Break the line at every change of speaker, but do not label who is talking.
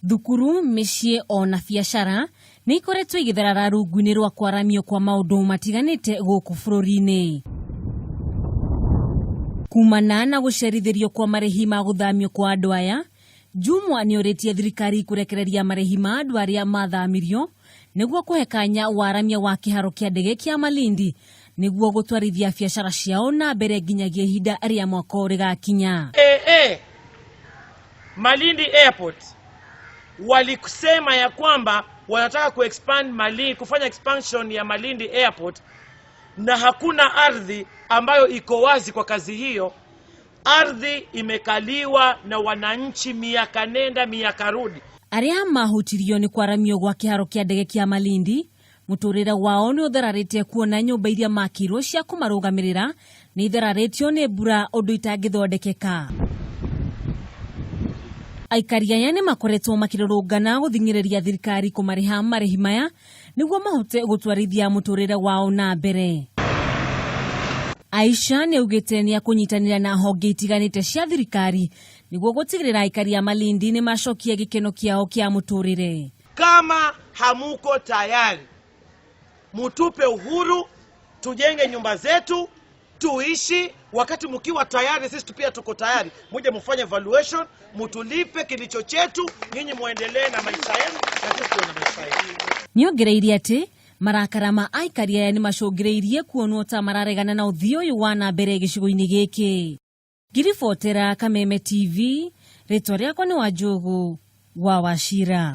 Thukuru, mĩciĩ ona biacara nĩ ikoretwo igĩtharara rungu-inĩ rwa kwaramio kwa maũndũ matiganĩte gũkũ bũrũri-inĩ. Kumana na gũcerithĩrio kwa marĩhi ma gũthamio kwa andũ aya, Jumwa nĩ orĩtie thirikari kũrekereria marĩhi ma andũ arĩa mathamirio nĩguo kũhe kanya waramia wa kĩharo kĩa ndege kĩa Malindi nĩguo gũtwarithia biacara ciao na mbere nginyagia ihinda rĩa mwaka rĩgakinya.
Malindi Airport walikusema ya kwamba wanataka kufanya expansion ya Malindi Airport, na hakuna ardhi ambayo iko wazi kwa kazi hiyo. Ardhi imekaliwa na wananchi miaka nenda miaka rudi.
Arĩa mahutirio nĩ kwaramio gwa kĩharo kĩa ndege kĩa Malindi, mũtũrĩre wao nĩ ũthararĩte kuona nyũmba iria makirwo cia kũmarũgamĩrĩra nĩ ithararĩtio nĩ mbura ũndũ itangĩthondekeka. Aikari aya nĩ makoretwo makĩrũrũngana gũthing'ĩrĩria thirikari kũmarĩha marĩhi maya nĩguo mahote gũtwarithia mũtũrĩre wao na mbere. Aisha nĩ augĩte nĩ akũnyitanĩra na honge itiganĩte cia thirikari nĩguo gũtigĩrĩra aikari a Malindi nĩ macokia gĩkeno kĩao kĩa mũtũrĩre.
Kama hamuko tayari, mutupe uhuru, tujenge nyumba zetu, tuishi. Wakati mkiwa tayari, sisi pia tuko tayari. Muje mfanye evaluation, mutulipe kilicho chetu, nyinyi muendelee na maisha yenu na sisi tuwe na maisha yetu.
Nĩongereire atĩ marakara ma aikari aya nĩ macũngĩrĩirie kuonwo ta mararegana na ũthii ũyũ wa na mbere gĩcigo-inĩ gĩkĩ. Ngiribotera Kameme TV, rĩtwa rĩakwa nĩ Wanjũgũ wa Wachira.